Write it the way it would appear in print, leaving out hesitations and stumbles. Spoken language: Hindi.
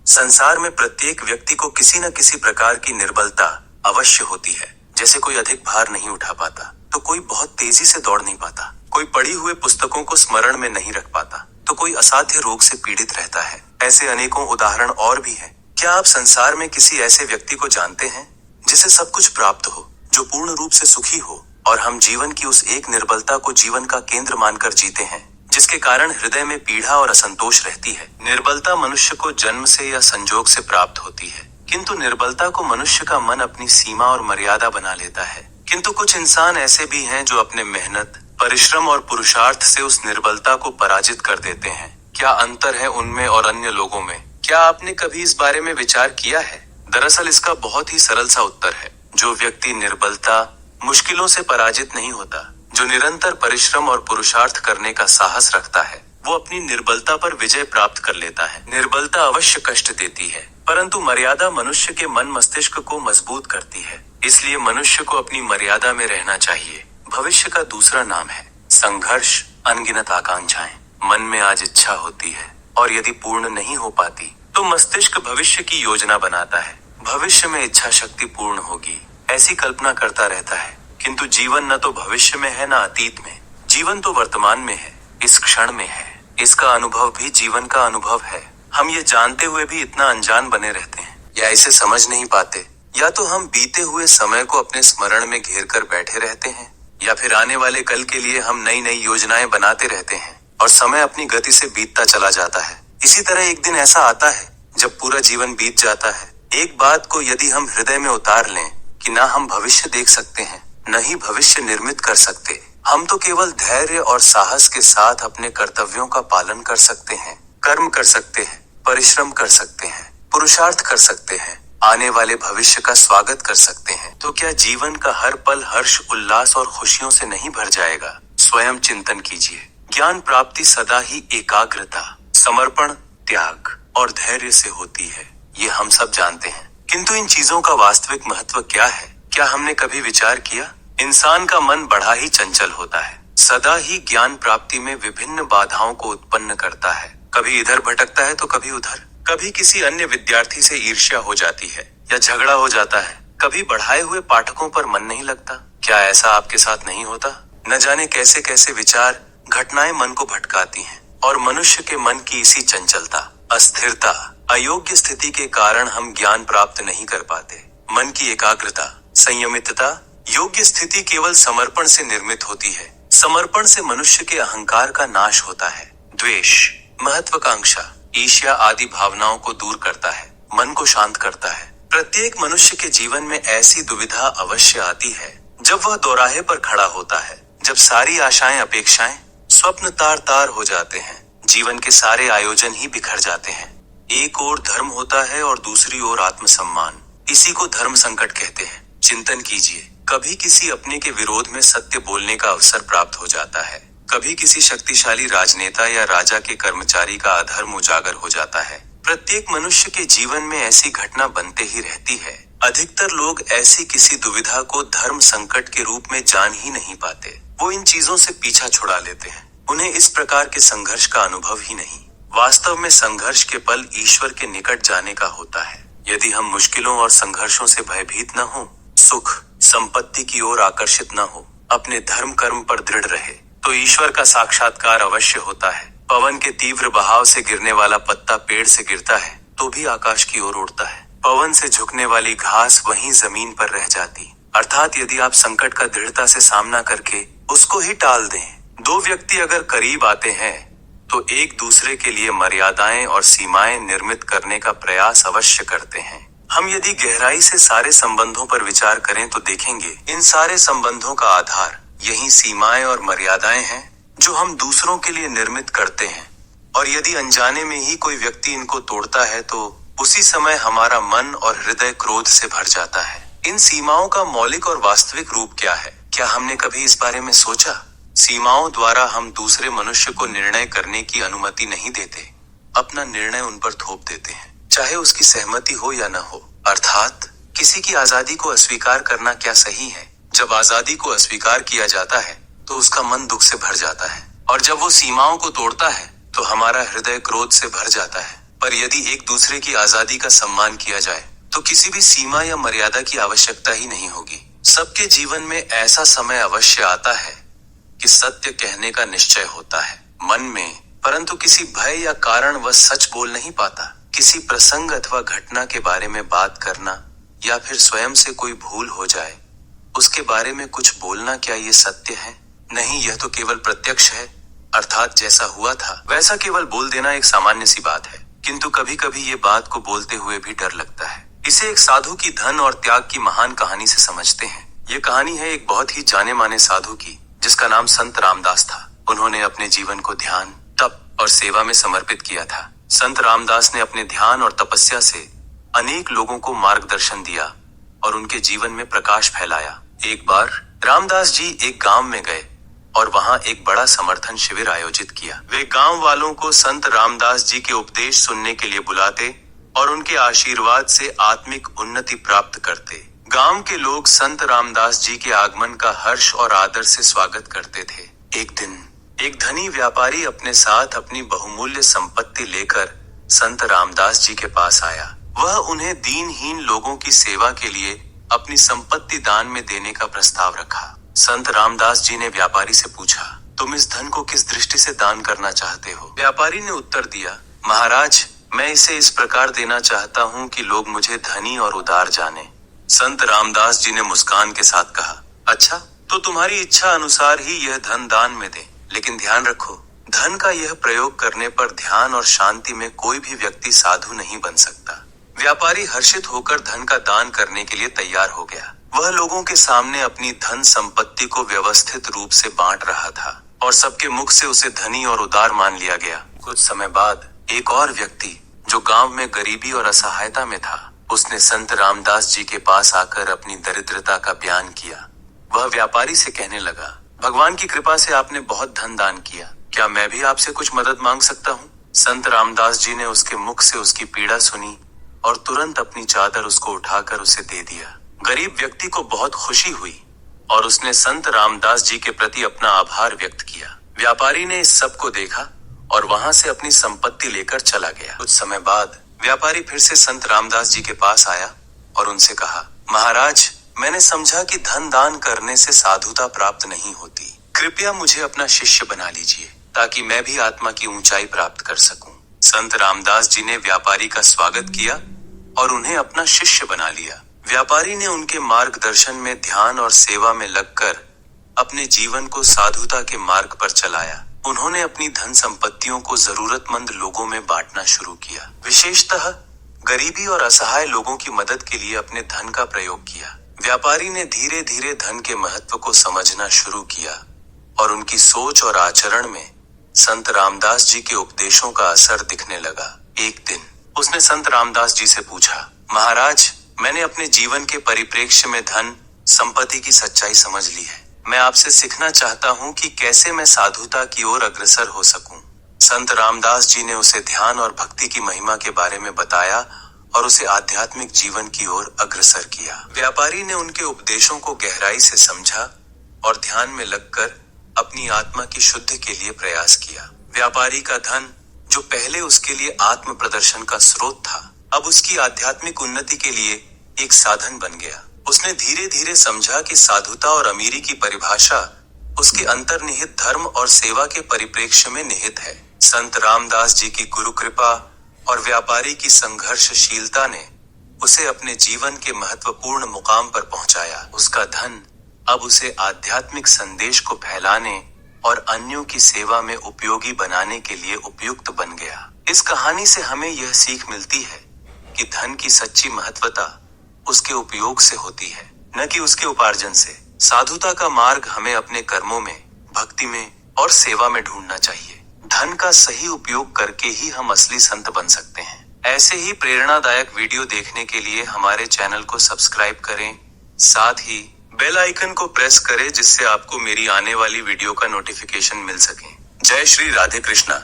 संसार में प्रत्येक व्यक्ति को किसी न किसी प्रकार की निर्बलता अवश्य होती है। जैसे कोई अधिक भार नहीं उठा पाता, तो कोई बहुत तेजी से दौड़ नहीं पाता, कोई पढ़ी हुए पुस्तकों को स्मरण में नहीं रख पाता, तो कोई असाध्य रोग से पीड़ित रहता है। ऐसे अनेकों उदाहरण और भी हैं। क्या आप संसार में किसी ऐसे व्यक्ति को जानते हैं जिसे सब कुछ प्राप्त हो, जो पूर्ण रूप से सुखी हो, और हम जीवन की उस एक निर्बलता को जीवन का केंद्र मानकर जीते हैं, जिसके कारण हृदय में पीड़ा और असंतोष रहती है। निर्बलता मनुष्य को जन्म से या संजोग से प्राप्त होती है, किंतु निर्बलता को मनुष्य का मन अपनी सीमा और मर्यादा बना लेता है। किंतु कुछ इंसान ऐसे भी हैं जो अपने मेहनत, परिश्रम और पुरुषार्थ से उस निर्बलता को पराजित कर देते हैं। क्या अंतर है उनमें और अन्य लोगों में? क्या आपने कभी इस बारे में विचार किया है? दरअसल इसका बहुत ही सरल सा उत्तर है। जो व्यक्ति निर्बलता, मुश्किलों से पराजित नहीं होता, जो निरंतर परिश्रम और पुरुषार्थ करने का साहस रखता है, वो अपनी निर्बलता पर विजय प्राप्त कर लेता है। निर्बलता अवश्य कष्ट देती है, परंतु मर्यादा मनुष्य के मन मस्तिष्क को मजबूत करती है। इसलिए मनुष्य को अपनी मर्यादा में रहना चाहिए। भविष्य का दूसरा नाम है संघर्ष। अनगिनत आकांक्षाएं मन में आज इच्छा होती है, और यदि पूर्ण नहीं हो पाती तो मस्तिष्क भविष्य की योजना बनाता है। भविष्य में इच्छा शक्ति पूर्ण होगी, ऐसी कल्पना करता रहता है। किंतु जीवन न तो भविष्य में है, न अतीत में। जीवन तो वर्तमान में है, इस क्षण में है। इसका अनुभव भी जीवन का अनुभव है। हम ये जानते हुए भी इतना अनजान बने रहते हैं, या इसे समझ नहीं पाते, या तो हम बीते हुए समय को अपने स्मरण में घेर कर बैठे रहते हैं, या फिर आने वाले कल के लिए हम नई नई योजनाएं बनाते रहते हैं, और समय अपनी गति से बीतता चला जाता है। इसी तरह एक दिन ऐसा आता है जब पूरा जीवन बीत जाता है। एक बात को यदि हम हृदय में उतार लें कि ना हम भविष्य देख सकते हैं, न ही भविष्य निर्मित कर सकते, हम तो केवल धैर्य और साहस के साथ अपने कर्तव्यों का पालन कर सकते हैं, कर्म कर सकते हैं, परिश्रम कर सकते हैं, पुरुषार्थ कर सकते हैं, आने वाले भविष्य का स्वागत कर सकते हैं। तो क्या जीवन का हर पल हर्ष, उल्लास और खुशियों से नहीं भर जाएगा? स्वयं चिंतन कीजिए। ज्ञान प्राप्ति सदा ही एकाग्रता, समर्पण, त्याग और धैर्य से होती है, ये हम सब जानते हैं। किंतु इन चीजों का वास्तविक महत्व क्या है? क्या हमने कभी विचार किया? इंसान का मन बड़ा ही चंचल होता है, सदा ही ज्ञान प्राप्ति में विभिन्न बाधाओं को उत्पन्न करता है। कभी इधर भटकता है तो कभी उधर, कभी किसी अन्य विद्यार्थी से ईर्ष्या हो जाती है या झगड़ा हो जाता है, कभी बढ़ाए हुए पाठकों पर मन नहीं लगता। क्या ऐसा आपके साथ नहीं होता? न जाने कैसे कैसे विचार, घटनाएं मन को भटकाती हैं, और मनुष्य के मन की इसी चंचलता, अस्थिरता, अयोग्य स्थिति के कारण हम ज्ञान प्राप्त नहीं कर पाते। मन की एकाग्रता, संयमितता, योग्य स्थिति केवल समर्पण से निर्मित होती है। समर्पण से मनुष्य के अहंकार का नाश होता है। द्वेष, महत्वाकांक्षा, ईर्ष्या आदि भावनाओं को दूर करता है, मन को शांत करता है। प्रत्येक मनुष्य के जीवन में ऐसी दुविधा अवश्य आती है जब वह दोराहे पर खड़ा होता है, जब सारी आशाएं, अपेक्षाएं, स्वप्न तार तार हो जाते हैं, जीवन के सारे आयोजन ही बिखर जाते हैं। एक ओर धर्म होता है और दूसरी ओर आत्मसम्मान। इसी को धर्म संकट कहते हैं। चिंतन कीजिए, कभी किसी अपने के विरोध में सत्य बोलने का अवसर प्राप्त हो जाता है, कभी किसी शक्तिशाली राजनेता या राजा के कर्मचारी का अधर्म उजागर हो जाता है। प्रत्येक मनुष्य के जीवन में ऐसी घटना बनते ही रहती है। अधिकतर लोग ऐसी किसी दुविधा को धर्म संकट के रूप में जान ही नहीं पाते। वो इन चीजों से पीछा छुड़ा लेते हैं। उन्हें इस प्रकार के संघर्ष का अनुभव ही नहीं। वास्तव में संघर्ष के पल ईश्वर के निकट जाने का होता है। यदि हम मुश्किलों और संघर्षों से भयभीत न हो, सुख, संपत्ति की ओर आकर्षित न हो, अपने धर्म कर्म पर दृढ़ रहे, तो ईश्वर का साक्षात्कार अवश्य होता है। पवन के तीव्र बहाव से गिरने वाला पत्ता पेड़ से गिरता है तो भी आकाश की ओर उड़ता है। पवन से झुकने वाली घास वहीं जमीन पर रह जाती। अर्थात यदि आप संकट का दृढ़ता से सामना करके उसको ही टाल दें। दो व्यक्ति अगर करीब आते हैं तो एक दूसरे के लिए मर्यादाएं और सीमाएं निर्मित करने का प्रयास अवश्य करते हैं। हम यदि गहराई से सारे संबंधों पर विचार करें तो देखेंगे इन सारे संबंधों का आधार यही सीमाएं और मर्यादाएं हैं जो हम दूसरों के लिए निर्मित करते हैं। और यदि अनजाने में ही कोई व्यक्ति इनको तोड़ता है तो उसी समय हमारा मन और हृदय क्रोध से भर जाता है। इन सीमाओं का मौलिक और वास्तविक रूप क्या है? क्या हमने कभी इस बारे में सोचा? सीमाओं द्वारा हम दूसरे मनुष्य को निर्णय करने की अनुमति नहीं देते, अपना निर्णय उन पर थोप देते हैं, चाहे उसकी सहमति हो या न हो। अर्थात किसी की आजादी को अस्वीकार करना क्या सही है? जब आजादी को अस्वीकार किया जाता है तो उसका मन दुख से भर जाता है, और जब वो सीमाओं को तोड़ता है तो हमारा हृदय क्रोध से भर जाता है। पर यदि एक दूसरे की आजादी का सम्मान किया जाए तो किसी भी सीमा या मर्यादा की आवश्यकता ही नहीं होगी। सबके जीवन में ऐसा समय अवश्य आता है कि सत्य कहने का निश्चय होता है मन में, परंतु किसी भय या कारण वह सच बोल नहीं पाता। किसी प्रसंग अथवा घटना के बारे में बात करना या फिर स्वयं से कोई भूल हो जाए उसके बारे में कुछ बोलना, क्या ये सत्य है? नहीं, यह तो केवल प्रत्यक्ष है, अर्थात जैसा हुआ था वैसा केवल बोल देना एक सामान्य सी बात है। किंतु कभी कभी ये बात को बोलते हुए भी डर लगता है। इसे एक साधु की धन और त्याग की महान कहानी से समझते हैं। ये कहानी है एक बहुत ही जाने माने साधु की, जिसका नाम संत रामदास था। उन्होंने अपने जीवन को ध्यान, तप और सेवा में समर्पित किया था। संत रामदास ने अपने ध्यान और तपस्या से अनेक लोगों को मार्गदर्शन दिया और उनके जीवन में प्रकाश फैलाया। एक बार रामदास जी एक गांव में गए और वहां एक बड़ा समर्थन शिविर आयोजित किया। वे गांव वालों को संत रामदास जी के उपदेश सुनने के लिए बुलाते और उनके आशीर्वाद से आत्मिक उन्नति प्राप्त करते। गांव के लोग संत रामदास जी के आगमन का हर्ष और आदर से स्वागत करते थे। एक दिन एक धनी व्यापारी अपने साथ अपनी बहुमूल्य संपत्ति लेकर संत रामदास जी के पास आया। वह उन्हें दीनहीन लोगों की सेवा के लिए अपनी संपत्ति दान में देने का प्रस्ताव रखा। संत रामदास जी ने व्यापारी से पूछा, तुम इस धन को किस दृष्टि से दान करना चाहते हो? व्यापारी ने उत्तर दिया, महाराज, मैं इसे इस प्रकार देना चाहता हूँ कि लोग मुझे धनी और उदार जाने। संत रामदास जी ने मुस्कान के साथ कहा, अच्छा, तो तुम्हारी इच्छा अनुसार ही यह धन दान में दे, लेकिन ध्यान रखो, धन का यह प्रयोग करने पर ध्यान और शांति में कोई भी व्यक्ति साधु नहीं बन सकता। व्यापारी हर्षित होकर धन का दान करने के लिए तैयार हो गया। वह लोगों के सामने अपनी धन संपत्ति को व्यवस्थित रूप से बांट रहा था और सबके मुख से उसे धनी और उदार मान लिया गया। कुछ समय बाद एक और व्यक्ति जो गांव में गरीबी और असहायता में था, उसने संत रामदास जी के पास आकर अपनी दरिद्रता का बयान किया। वह व्यापारी से कहने लगा, भगवान की कृपा से आपने बहुत धन दान किया, क्या मैं भी आपसे कुछ मदद मांग सकता हूँ? संत रामदास जी ने उसके मुख से उसकी पीड़ा सुनी और तुरंत अपनी चादर उसको उठाकर उसे दे दिया। गरीब व्यक्ति को बहुत खुशी हुई और उसने संत रामदास जी के प्रति अपना आभार व्यक्त किया। व्यापारी ने इस सब को देखा और वहां से अपनी संपत्ति लेकर चला गया। कुछ समय बाद व्यापारी फिर से संत रामदास जी के पास आया और उनसे कहा, महाराज, मैंने समझा कि धन दान करने से साधुता प्राप्त नहीं होती। कृपया मुझे अपना शिष्य बना लीजिए ताकि मैं भी आत्मा की ऊंचाई प्राप्त कर सकूं। संत रामदास जी ने व्यापारी का स्वागत किया और उन्हें अपना शिष्य बना लिया। व्यापारी ने उनके मार्गदर्शन में ध्यान और सेवा में लगकर अपने जीवन को साधुता के मार्ग पर चलाया। उन्होंने अपनी धन संपत्तियों को जरूरतमंद लोगों में बांटना शुरू किया। विशेषतः गरीबी और असहाय लोगों की मदद के लिए अपने धन का प्रयोग किया। व्यापारी ने धीरे धीरे धन के महत्व को समझना शुरू किया और उनकी सोच और आचरण में संत रामदास जी के उपदेशों का असर दिखने लगा। एक दिन उसने संत रामदास जी से पूछा, महाराज, मैंने अपने जीवन के परिप्रेक्ष्य में धन संपत्ति की सच्चाई समझ ली है। मैं आपसे सीखना चाहता हूँ कि कैसे मैं साधुता की ओर अग्रसर हो सकूं। संत रामदास जी ने उसे ध्यान और भक्ति की महिमा के बारे में बताया और उसे आध्यात्मिक जीवन की ओर अग्रसर किया। व्यापारी ने उनके उपदेशों को गहराई से समझा और ध्यान में लगकर अपनी आत्मा की शुद्धि के लिए प्रयास किया। व्यापारी का धन, जो पहले उसके लिए आत्म प्रदर्शन का स्रोत था, अब उसकी आध्यात्मिक उन्नति के लिए एक साधन बन गया। उसने धीरे धीरे समझा कि साधुता और अमीरी की परिभाषा उसके अंतर्निहित धर्म और सेवा के परिप्रेक्ष्य में निहित है। संत रामदास जी की गुरु कृपा और व्यापारी की संघर्षशीलता ने उसे अपने जीवन के महत्वपूर्ण मुकाम पर पहुंचाया। उसका धन अब उसे आध्यात्मिक संदेश को फैलाने और अन्यों की सेवा में उपयोगी बनाने के लिए उपयुक्त बन गया। इस कहानी से हमें यह सीख मिलती है कि धन की सच्ची महत्वता उसके उपयोग से होती है, न कि उसके उपार्जन से। साधुता का मार्ग हमें अपने कर्मों में, भक्ति में और सेवा में ढूंढना चाहिए। धन का सही उपयोग करके ही हम असली संत बन सकते हैं। ऐसे ही प्रेरणादायक वीडियो देखने के लिए हमारे चैनल को सब्सक्राइब करें, साथ ही बेल आइकन को प्रेस करें जिससे आपको मेरी आने वाली वीडियो का नोटिफिकेशन मिल सके। जय श्री राधे कृष्णा।